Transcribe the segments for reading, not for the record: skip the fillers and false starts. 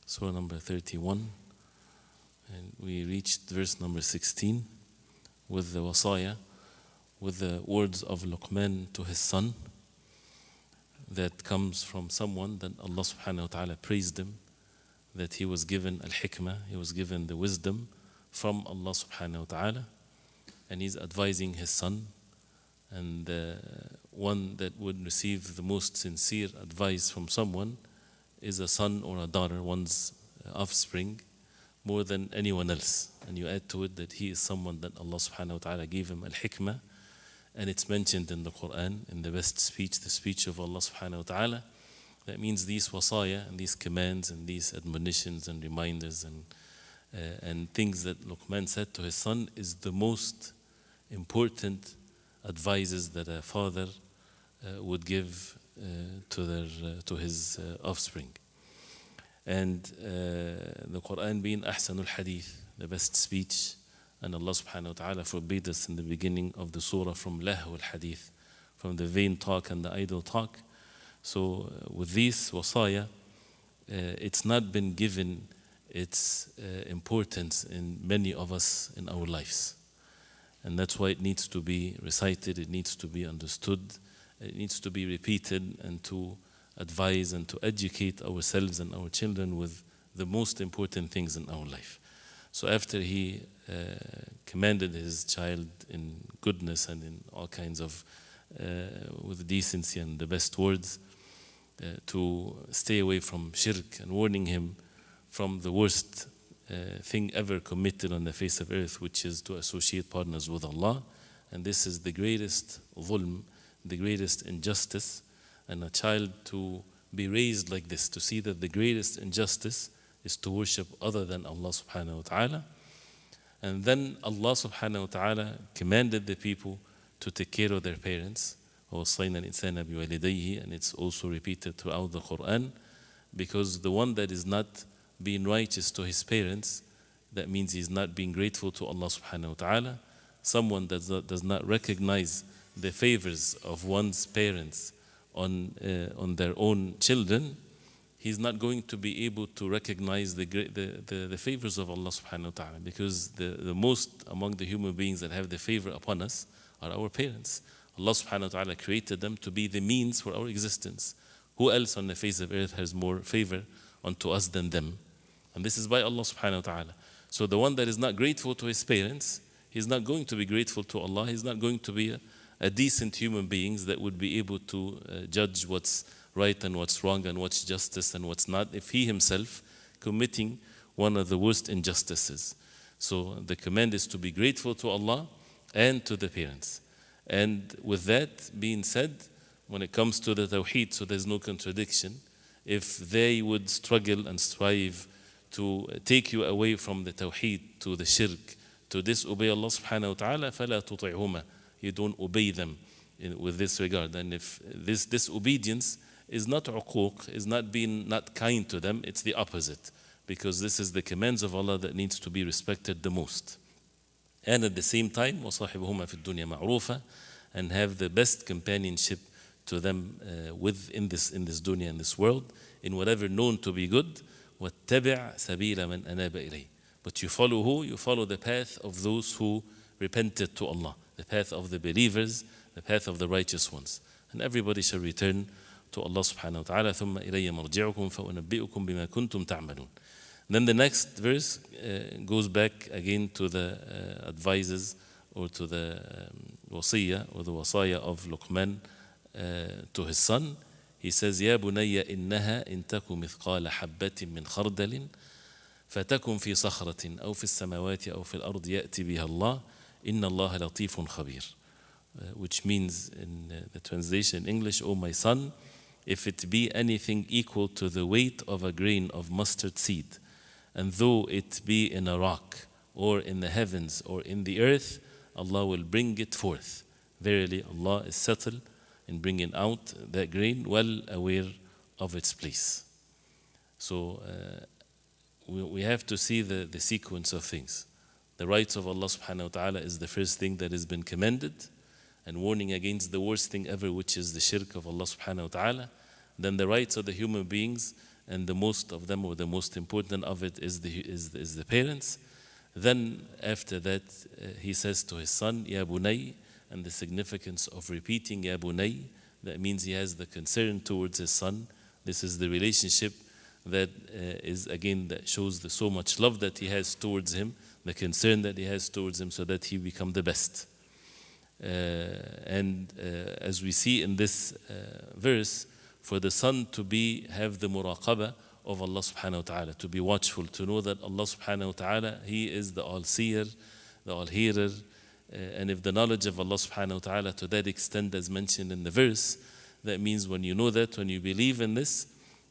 Surah number 31, and we reached verse number 16 with the Wasaya, with the words of Luqman to his son, that comes from someone that Allah subhanahu wa ta'ala praised him, that he was given al-hikmah, he was given the wisdom from Allah subhanahu wa ta'ala, and he's advising his son. And one that would receive the most sincere advice from someone is a son or a daughter, one's offspring, more than anyone else. And you add to it that he is someone that Allah subhanahu wa ta'ala gave him al-hikmah, and it's mentioned in the Quran, in the best speech, the speech of Allah subhanahu wa ta'ala. That means these wasaya and these commands and these admonitions and reminders and things that Luqman said to his son is the most important advices that a father would give to his offspring. And the Quran being ahsanul hadith, the best speech, and Allah subhanahu wa ta'ala forbade us in the beginning of the surah from lahu al-hadith, from the vain talk and the idle talk. So with these wasaya, it's not been given its importance in many of us in our lives. And that's why it needs to be recited, it needs to be understood, it needs to be repeated, and to advise and to educate ourselves and our children with the most important things in our life. So after he commanded his child in goodness and in all kinds of, with decency and the best words, to stay away from shirk, and warning him from the worst thing ever committed on the face of earth, which is to associate partners with Allah. And this is the greatest dhulm, the greatest injustice. And a child to be raised like this, to see that the greatest injustice is to worship other than Allah subhanahu wa ta'ala. And then Allah subhanahu wa ta'ala commanded the people to take care of their parents. وَوَصَّيْنَا الْإِنسَانَ بِوَالِدَيْهِ, and it's also repeated throughout the Quran, because the one that is not being righteous to his parents, that means he's not being grateful to Allah subhanahu wa ta'ala. Someone that does not recognize the favors of one's parents on their own children, he's not going to be able to recognize the favors of Allah subhanahu wa ta'ala, because the most among the human beings that have the favor upon us are our parents. Allah subhanahu wa ta'ala created them to be the means for our existence. Who else on the face of earth has more favor unto us than them? And this is by Allah subhanahu wa ta'ala. So the one that is not grateful to his parents, he's not going to be grateful to Allah. He's not going to be a decent human being that would be able to judge what's right and what's wrong and what's justice and what's not, if he himself committing one of the worst injustices. So the command is to be grateful to Allah and to the parents. And with that being said, when it comes to the tawheed, so there's no contradiction. If they would struggle and strive to take you away from the tawheed to the shirk, to disobey Allah subhanahu wa ta'ala, فَلَا تُطِعْهُمَا, you don't obey them with this regard. And if this disobedience is not uquq, is not being not kind to them, it's the opposite, because this is the commands of Allah that needs to be respected the most. And at the same time, وَصَاحِبُهُمَا فِي الدُّنْيَا مَعْرُوفًا, and have the best companionship to them in this dunya, in this world, in whatever known to be good. وَاتَّبِعْ سَبِيلَ مَنْ أَنَابَ إِلَيْهِ, but you follow who? You follow the path of those who repented to Allah, the path of the believers, the path of the righteous ones. And everybody shall return to Allah subhanahu wa ta'ala. ثُمَّ إِلَيَّ مَرْجِعُكُمْ فَأُنَبِّئُكُمْ بِمَا كُنْتُمْ تَعْمَلُونَ. Then the next verse goes back again to the advices, or to the wasiyah or the wasaya of Luqman to his son. He says, يَا بُنَيَّ إِنَّهَا إِن تَكُ مِثْقَالَ حَبَّةٍ مِّنْ خَرْدَلٍ فَتَكُنْ فِي صَخْرَةٍ أَوْ فِي السَّمَاوَاتِ أَوْ فِي الْأَرْضِ يَأْتِ بِهَا اللَّهُ إِنَّ اللَّهَ لَطِيفٌ خَبِيرٌ. Which means in the translation in English, O my son, if it be anything equal to the weight of a grain of mustard seed, and though it be in a rock, or in the heavens, or in the earth, Allah will bring it forth. Verily, Allah is subtle in bringing out that grain, well aware of its place. So we have to see the sequence of things. The rights of Allah subhanahu wa ta'ala is the first thing that has been commended, and warning against the worst thing ever, which is the shirk of Allah subhanahu wa ta'ala. Then the rights of the human beings and the most of them, or the most important of it, is the parents. Then after that, he says to his son, Ya Bunay, and the significance of repeating Ya Bunay, that means he has the concern towards his son. This is the relationship that is, again, that shows the so much love that he has towards him, the concern that he has towards him, so that he become the best. And as we see in this verse, for the son to have the muraqabah of Allah subhanahu wa ta'ala, to be watchful, to know that Allah subhanahu wa ta'ala, He is the all-seer, the all-hearer. And if the knowledge of Allah subhanahu wa ta'ala to that extent as mentioned in the verse, that means when you know that, when you believe in this,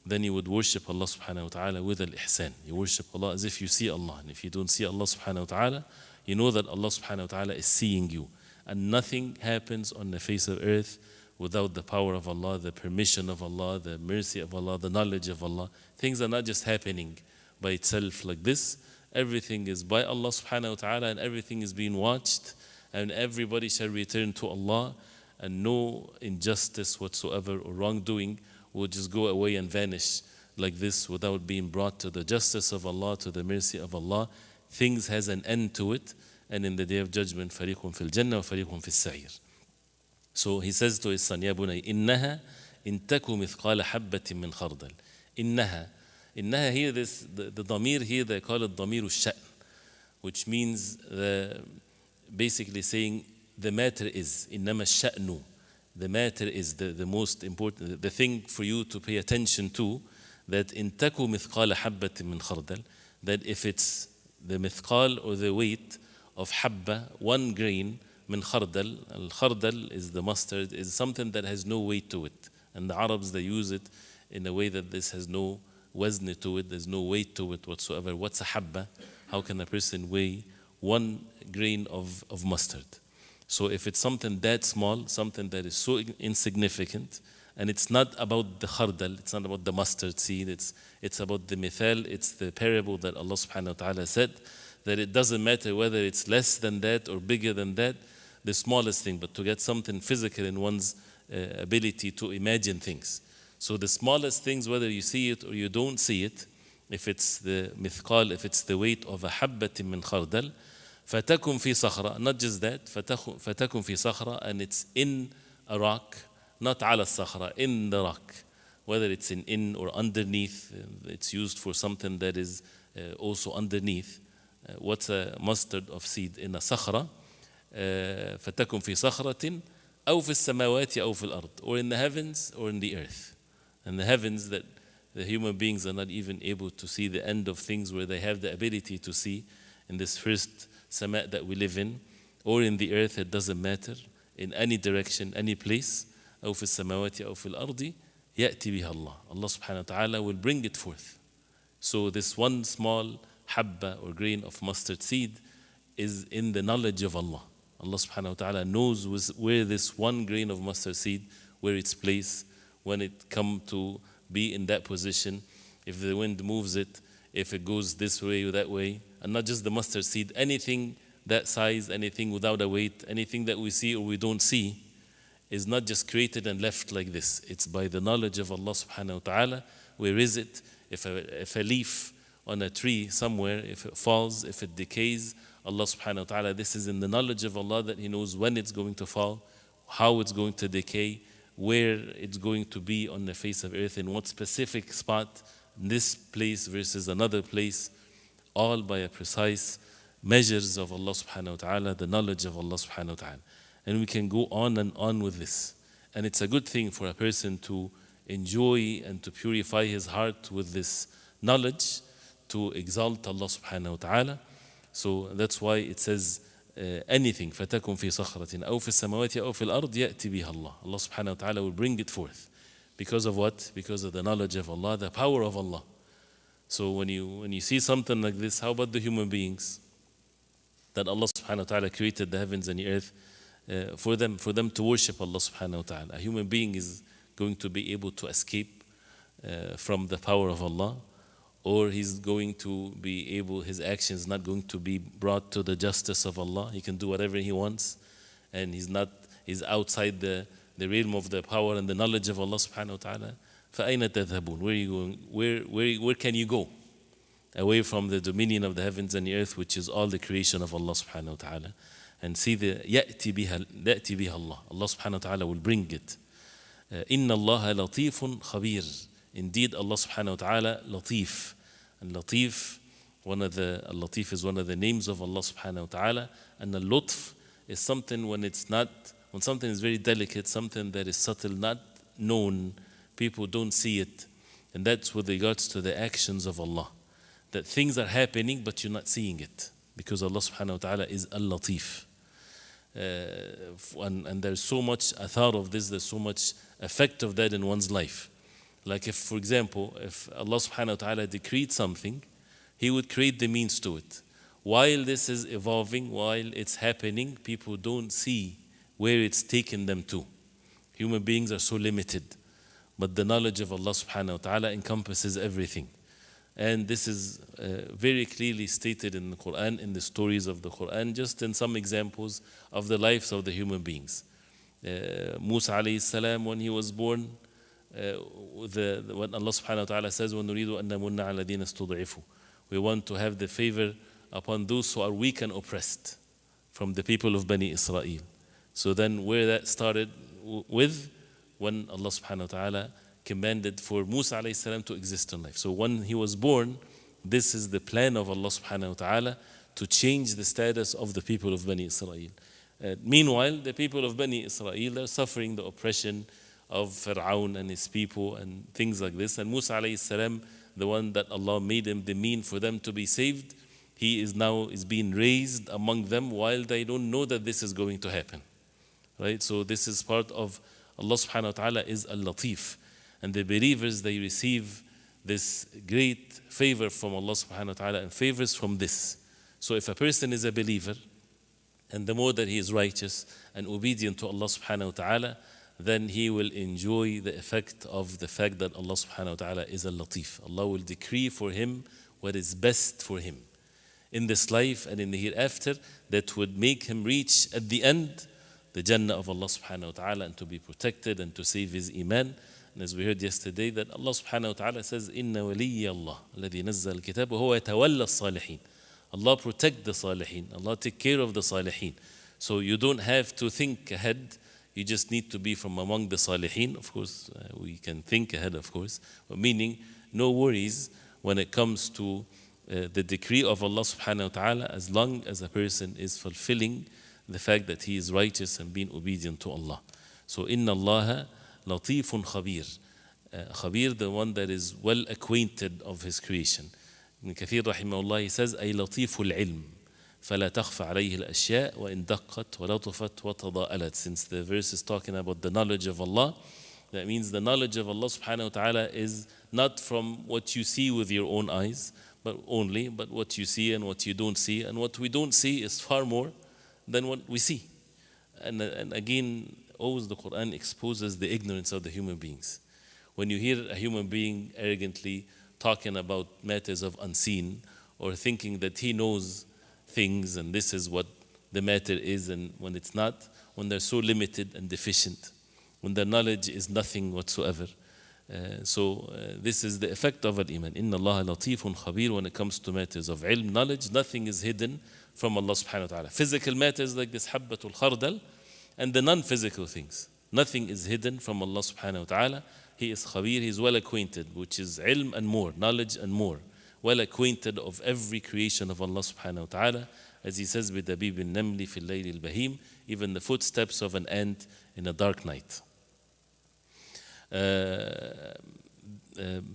then you would worship Allah subhanahu wa ta'ala with al-ihsan. You worship Allah as if you see Allah. And if you don't see Allah subhanahu wa ta'ala, you know that Allah subhanahu wa ta'ala is seeing you. And nothing happens on the face of earth without the power of Allah, the permission of Allah, the mercy of Allah, the knowledge of Allah. Things are not just happening by itself like this. Everything is by Allah subhanahu wa ta'ala, and everything is being watched, and everybody shall return to Allah, and no injustice whatsoever or wrongdoing will just go away and vanish like this without being brought to the justice of Allah, to the mercy of Allah. Things has an end to it, and in the day of judgment, فَرِيقٌ فِي الْجَنَّةِ وَفَرِيقٌ فِي السَّعِيرِ. So he says to his son, Ya bunay, إِنَّهَا إِن تَكُ مِثْقَالَ حَبَّةٍ مِّنْ خَرْدَلٍ. إِنَّهَا here, the dhamir here, they call it dhamir al-sha'n, which means basically saying the matter is, إِنَّمَا الشَّأْنُ. The matter is the most important, the thing for you to pay attention to, that إِن تَكُ مِثْقَالَ حَبَّةٍ مِّنْ خَرْدَلٍ, that if it's the mithqal or the weight of habba, 1 grain, min khardal. Al-khardal is the mustard, is something that has no weight to it. And the Arabs, they use it in a way that this has no wazn to it, there's no weight to it whatsoever. What's a habba? How can a person weigh 1 grain of mustard? So if it's something that small, something that is so insignificant, and it's not about the khardal, it's not about the mustard seed, it's about the mithal, it's the parable that Allah subhanahu wa ta'ala said, that it doesn't matter whether it's less than that or bigger than that, the smallest thing, but to get something physical in one's ability to imagine things. So the smallest things, whether you see it or you don't see it, if it's the mithqal, if it's the weight of a habbatin min khardal, fatakun fi sakhra, not just that, fatakun fi sakhra, and it's in a rock, not ala sakhra, in the rock. Whether it's in or underneath, it's used for something that is also underneath. What's a mustard of seed in a sakhra? فَتَكُنْ فِي صَخْرَةٍ أَوْ فِي السَّمَاوَاتِ أَوْ فِي الْأَرْضِ, or in the heavens or in the earth. And the heavens, that the human beings are not even able to see the end of things, where they have the ability to see in this first sama that we live in, or in the earth, it doesn't matter, in any direction, any place. أَوْ فِي السَّمَاوَاتِ أَوْ فِي الْأَرْضِ يَأْتِ بِهَا اللَّهُ. Allah subhanahu wa ta'ala will bring it forth. So this one small habba or grain of mustard seed is in the knowledge of Allah. Allah subhanahu wa ta'ala knows where this 1 grain of mustard seed, where it's placed, when it come to be in that position, if the wind moves it, if it goes this way or that way. And not just the mustard seed, anything that size, anything without a weight, anything that we see or we don't see, is not just created and left like this. It's by the knowledge of Allah subhanahu wa ta'ala. Where is it? If a leaf on a tree somewhere, if it falls, if it decays, Allah subhanahu wa ta'ala, this is in the knowledge of Allah, that He knows when it's going to fall, how it's going to decay, where it's going to be on the face of earth, in what specific spot, this place versus another place, all by a precise measures of Allah subhanahu wa ta'ala, the knowledge of Allah subhanahu wa ta'ala. And we can go on and on with this. And it's a good thing for a person to enjoy and to purify his heart with this knowledge, to exalt Allah subhanahu wa ta'ala. So that's why it says anything, فَتَكُنْ فِي صَخْرَةٍ أَوْ فِي السَّمَاوَاتِ أَوْ فِي الْأَرْضِ يَأْتِ بِهَا اللَّهُ. Allah subhanahu wa ta'ala will bring it forth. Because of what? Because of the knowledge of Allah, the power of Allah. So when you see something like this, how about the human beings? That Allah subhanahu wa ta'ala created the heavens and the earth for them to worship Allah subhanahu wa ta'ala. A human being is going to be able to escape from the power of Allah, or he's going to be able, his actions not going to be brought to the justice of Allah. He can do whatever he wants, and he's outside the realm of the power and the knowledge of Allah subhanahu wa ta'ala. فأين تذهبون? Where are you going? Where can you go? Away from the dominion of the heavens and the earth, which is all the creation of Allah subhanahu wa ta'ala. And see the يأتي بها Allah. Allah subhanahu wa ta'ala will bring it. إن الله لطيف خبير. Indeed, Allah subhanahu wa ta'ala latif. And latif, al-latif is one of the names of Allah subhanahu wa ta'ala. And the lutf is something when something is very delicate, something that is subtle, not known, people don't see it. And that's with regards to the actions of Allah. That things are happening, but you're not seeing it. Because Allah subhanahu wa ta'ala is al-latif. And there's so much athar of this, there's so much effect of that in one's life. Like if, for example, if Allah subhanahu wa ta'ala decreed something, He would create the means to it. While this is evolving, while it's happening, people don't see where it's taken them to. Human beings are so limited. But the knowledge of Allah subhanahu wa ta'ala encompasses everything. And this is very clearly stated in the Quran, in the stories of the Quran, just in some examples of the lives of the human beings. Musa alayhi salam, when he was born, when Allah subhanahu wa ta'ala says, وَنُرِيدُ أَن نَمُنَّ عَلَى الَّذِينَ اسْتُضْعِفُوا, we want to have the favor upon those who are weak and oppressed from the people of Bani Israel. So then where that started with, when Allah subhanahu wa ta'ala commanded for Musa alayhi salam to exist in life. So when he was born, this is the plan of Allah subhanahu wa ta'ala to change the status of the people of Bani Israel. Meanwhile, the people of Bani Israel are suffering the oppression of Fir'aun and his people and things like this. And Musa alayhi salam, the one that Allah made him the mean for them to be saved, he is now being raised among them while they don't know that this is going to happen. Right? So this is part of Allah subhanahu wa ta'ala is al-latif. And the believers, they receive this great favor from Allah subhanahu wa ta'ala and favors from this. So if a person is a believer, and the more that he is righteous and obedient to Allah subhanahu wa ta'ala, then he will enjoy the effect of the fact that Allah subhanahu wa ta'ala is al-latif. Allah will decree for him what is best for him in this life and in the hereafter, that would make him reach at the end the Jannah of Allah subhanahu wa ta'ala, and to be protected and to save his iman. And as we heard yesterday, that Allah subhanahu wa ta'ala says, إِنَّ وَلِيَّ اللَّهِ الَّذِي نَزَّلَ الْكِتَابَ وَهُوَ يَتَوَلَّى الصَّالِحِينَ. Allah protect the salihin. Allah take care of the salihin. So you don't have to think ahead. You just need to be from among the salihin. Of course, we can think ahead, of course. But meaning, no worries when it comes to the decree of Allah subhanahu wa ta'ala, as long as a person is fulfilling the fact that he is righteous and being obedient to Allah. So, inna Allah latifun khabir. Khabir, the one that is well acquainted of his creation. Ibn Kathir rahimahullah, he says, أي لطيف العلم فلا تخفى عليه الأشياء وإن دقت ولطفت وتضاءلت. Since the verse is talking about the knowledge of Allah, that means the knowledge of Allah subhanahu wa ta'ala is not from what you see with your own eyes, but what you see and what you don't see. And what we don't see is far more than what we see. And again, always the Quran exposes the ignorance of the human beings. When you hear a human being arrogantly talking about matters of unseen, or thinking that he knows things and this is what the matter is, and when it's not, when they're so limited and deficient, when their knowledge is nothing whatsoever. This is the effect of al-iman. Inna Allah latifun khabir. When it comes to matters of ilm, knowledge, nothing is hidden from Allah subhanahu wa ta'ala. Physical matters like this habbatul khardal, and the non-physical things, nothing is hidden from Allah subhanahu wa ta'ala. He is khabir, he is well acquainted, which is ilm and more, knowledge and more. Well acquainted of every creation of Allah subhanahu wa ta'ala. As he says, بِدَبِيبِ النَّمْلِ فِي اللَّيْلِ الْبَهِيمِ, even the footsteps of an ant in a dark night.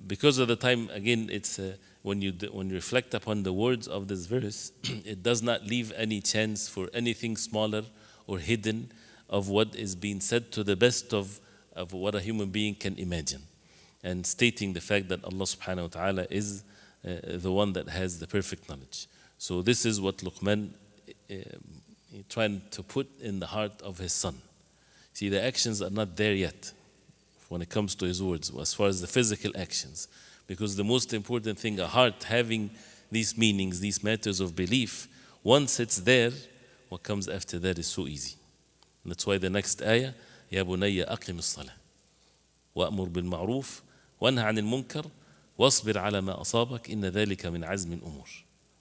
Because of the time, again, it's when you reflect upon the words of this verse, it does not leave any chance for anything smaller or hidden of what is being said, to the best of what a human being can imagine, and stating the fact that Allah subhanahu wa ta'ala is the one that has the perfect knowledge. So this is what Luqman trying to put in the heart of his son. See, the actions are not there yet when it comes to his words, as far as the physical actions, because the most important thing, a heart having these meanings, these matters of belief, once it's there, what comes after that is so easy. And that's why the next ayah, يا بني أقم الصلاة وأمر بالمعروف وانهى عن المنكر واصبر على ما أصابك إن ذلك من عزم الأمور.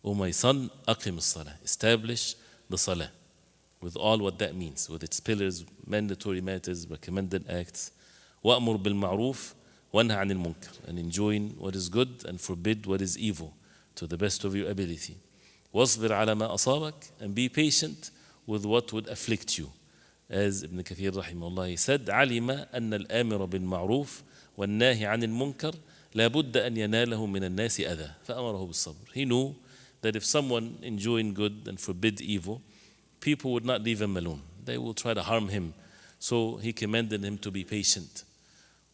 O my son, أقم الصلاة. Establish the salah with all what that means, with its pillars, mandatory matters, recommended acts. وأمر بالمعروف وانهى عن المنكر, and enjoin what is good and forbid what is evil to the best of your ability. واصبر على ما أصابك, and be patient with what would afflict you. As Ibn Kathir rahimahullah said, علم أن الآمر بالمعروف والناهي عن المنكر لا بد أن يناله من الناس أذى فأمره بالصبر. He knew that if someone enjoined good and forbid evil, people would not leave him alone. They will try to harm him. So he commanded him to be patient,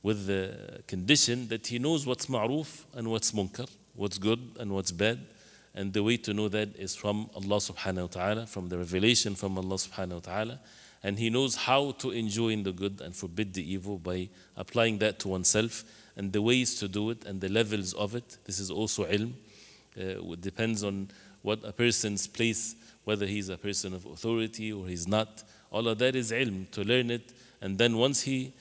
with the condition that he knows what's ma'ruf and what's munkar, what's good and what's bad. And the way to know that is from Allah subhanahu wa ta'ala, from the revelation from Allah subhanahu wa ta'ala. And he knows how to enjoin the good and forbid the evil by applying that to oneself, and the ways to do it and the levels of it. This is also ilm. It depends on what a person's place, whether he's a person of authority or he's not. All of that is ilm, to learn it. And then once he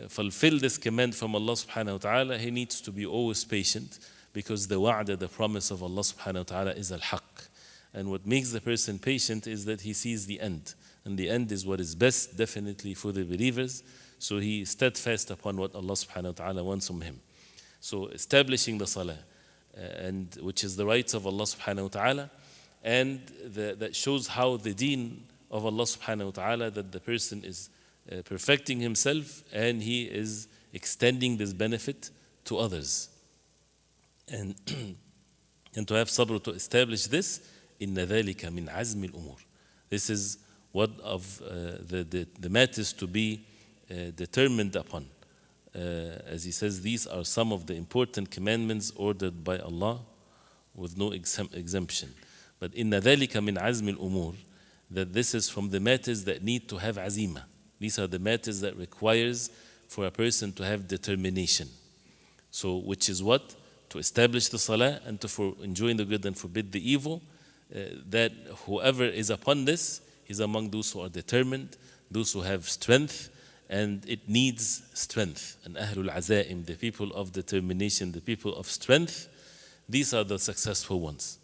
fulfill this command from Allah subhanahu wa ta'ala, he needs to be always patient, because the wa'da, the promise of Allah subhanahu wa ta'ala, is al-haq. And what makes the person patient is that he sees the end. And the end is what is best, definitely, for the believers. So he is steadfast upon what Allah subhanahu wa ta'ala wants from him. So establishing the salah, and which is the rights of Allah subhanahu wa ta'ala, and that shows how the deen of Allah subhanahu wa ta'ala, that the person is perfecting himself and he is extending this benefit to others. And to have sabr to establish this, إِنَّ ذَلِكَ مِنْ عَزْمِ الْأُمُورِ. This is what of the matters to be determined upon. As he says, these are some of the important commandments ordered by Allah with no exemption. But إِنَّ ذَلِكَ مِنْ عَزْمِ الْأُمُورِ, that this is from the matters that need to have azima. These are the matters that requires for a person to have determination. So which is what? To establish the salah and to enjoin the good and forbid the evil. That whoever is upon this is among those who are determined, those who have strength, and it needs strength. And Ahlul Azaim, the people of determination, the people of strength, these are the successful ones.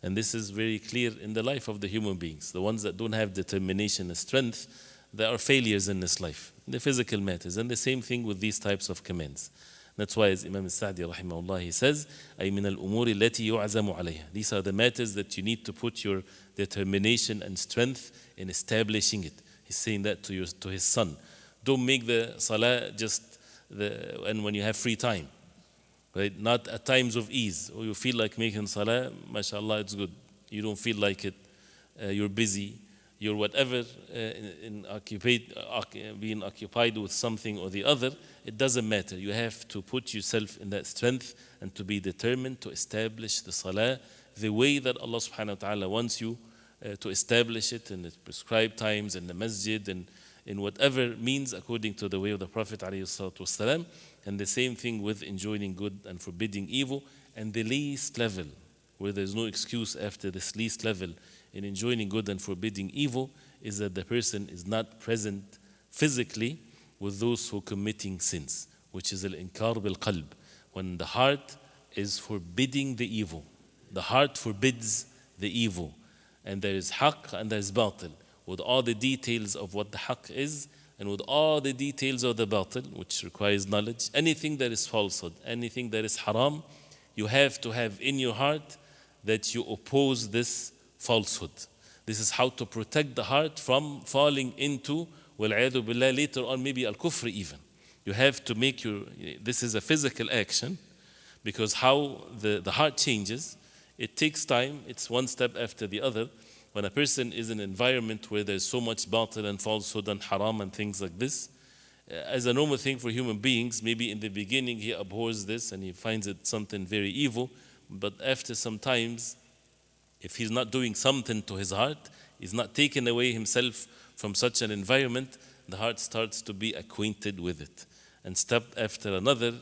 And this is very clear in the life of the human beings. The ones that don't have determination and strength, they are failures in this life, in the physical matters. And the same thing with these types of commands. That's why, as Imam al-Sa'di rahimahullah, he says, أي من الأمور التي يعزم عليها. These are the matters that you need to put your determination and strength in establishing it. He's saying that to his son. Don't make the salah just and when you have free time. Right? Not at times of ease, or you feel like making salah, mashallah, it's good. You don't feel like it, you're busy, you're whatever, being occupied with something or the other. It doesn't matter. You have to put yourself in that strength and to be determined to establish the salah the way that Allah subhanahu wa ta'ala wants you to establish it in the prescribed times, in the masjid, and in whatever means according to the way of the Prophet alayhi salatu wasalam. And the same thing with enjoining good and forbidding evil. And the least level, where there's no excuse after this least level in enjoining good and forbidding evil, is that the person is not present physically with those who are committing sins, which is al-inkar bil-qalb, when the heart is forbidding the evil. The heart forbids the evil. And there is haqq and there is batil, with all the details of what the haqq is, and with all the details of the batil, which requires knowledge. Anything that is falsehood, anything that is haram, you have to have in your heart that you oppose this falsehood. This is how to protect the heart from falling into, wal'ayadu billah, later on maybe al-kufr even. You have to make this is a physical action, because how the heart changes, it takes time, it's one step after the other. When a person is in an environment where there's so much batil and falsehood and haram and things like this, as a normal thing for human beings, maybe in the beginning he abhors this and he finds it something very evil, but after some times, if he's not doing something to his heart, he's not taking away himself from such an environment, the heart starts to be acquainted with it. And step after another,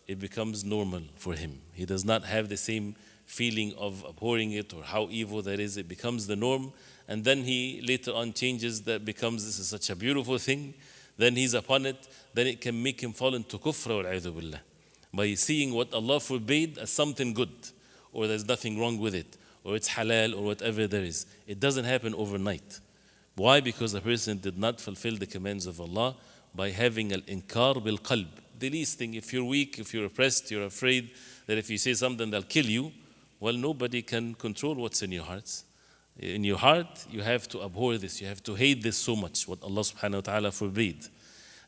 it becomes normal for him. He does not have the same feeling of abhorring it or how evil that is. It becomes the norm. And then he later on changes, that becomes, this is such a beautiful thing. Then he's upon it. Then it can make him fall into kufr wal-'ayadhu billah. by seeing what Allah forbade as something good, or there's nothing wrong with it, or it's halal, or whatever there is. It doesn't happen overnight. Why? Because a person did not fulfill the commands of Allah by having al-inkar bil-qalb. The least thing, if you're weak, if you're oppressed, you're afraid that if you say something they'll kill you, well, nobody can control what's in your hearts. In your heart, you have to abhor this, you have to hate this so much, what Allah subhanahu wa ta'ala forbade.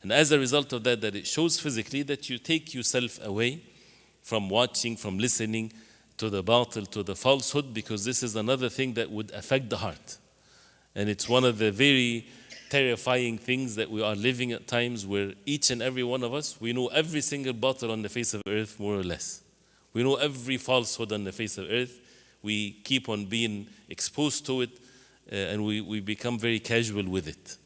And as a result of that, that it shows physically that you take yourself away from watching, from listening to the batil, to the falsehood, because this is another thing that would affect the heart. And it's one of the very terrifying things that we are living at times where each and every one of us, we know every single batil on the face of earth, more or less. We know every falsehood on the face of earth. We keep on being exposed to it, and we become very casual with it.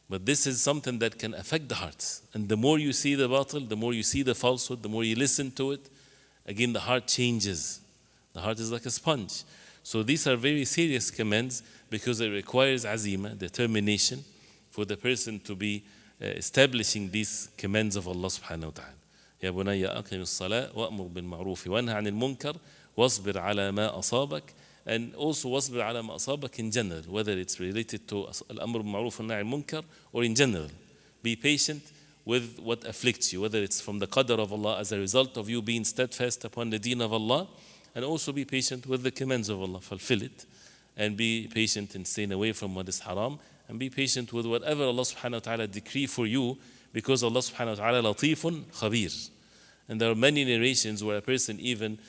But this is something that can affect the hearts. And the more you see the batil, the more you see the falsehood, the more you listen to it, again the heart changes. The heart is like a sponge. So these are very serious commands because it requires azima, determination, for the person to be establishing these commands of Allah subhanahu wa ta'ala. يا بني أقم الصلاة وأمر بالمعروف وانهى عن المنكر واصبر على ما أصابك. And also واصبر على ما أصابك in general, whether it's related to الأمر بالمعروف والنهي عن المنكر or in general. Be patient with what afflicts you, whether it's from the qadr of Allah as a result of you being steadfast upon the deen of Allah, and also be patient with the commands of Allah, fulfill it, and be patient in staying away from what is haram, and be patient with whatever Allah subhanahu wa ta'ala decree for you, because Allah subhanahu wa ta'ala latifun khabir. And there are many narrations where a person even,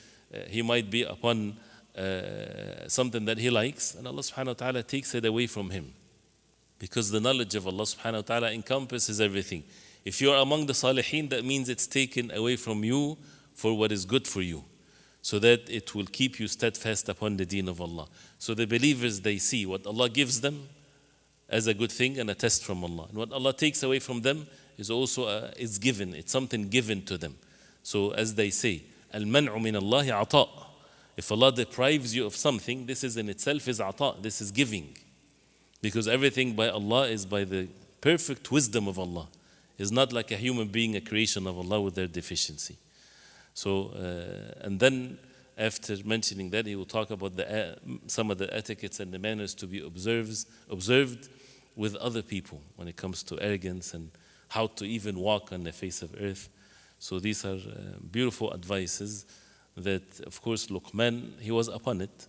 he might be upon something that he likes, and Allah subhanahu wa ta'ala takes it away from him. Because the knowledge of Allah subhanahu wa ta'ala encompasses everything. If you are among the salihin, that means it's taken away from you for what is good for you, so that it will keep you steadfast upon the deen of Allah. So the believers, they see what Allah gives them as a good thing and a test from Allah. And what Allah takes away from them is also is given. It's something given to them. So as they say, Al-Man'u min Allahi ata. If Allah deprives you of something, this is in itself is ata. This is giving. Because everything by Allah is by the perfect wisdom of Allah. It's not like a human being, a creation of Allah with their deficiency. So, and then after mentioning that, he will talk about some of the etiquettes and the manners to be observed with other people when it comes to arrogance and how to even walk on the face of earth. So these are beautiful advices that, of course, Luqman, he was upon it.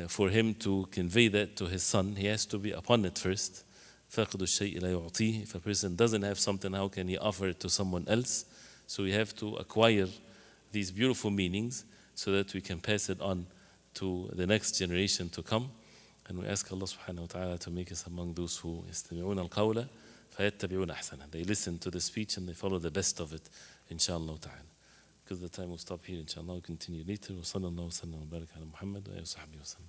For him to convey that to his son, he has to be upon it first. فَقْدُ الشَّيْءِ لَا يُعْطِيهِ. If a person doesn't have something, how can he offer it to someone else? So we have to acquire these beautiful meanings so that we can pass it on to the next generation to come. And we ask Allah subhanahu wa ta'ala to make us among those who يستمعون القول فيتبعون أحسنه. They listen to the speech and they follow the best of it, inshallah ta'ala. Because the time will stop here, inshallah. We'll continue later. وصلى الله وسلم وبارك على محمد وآله وصحبه وسلم.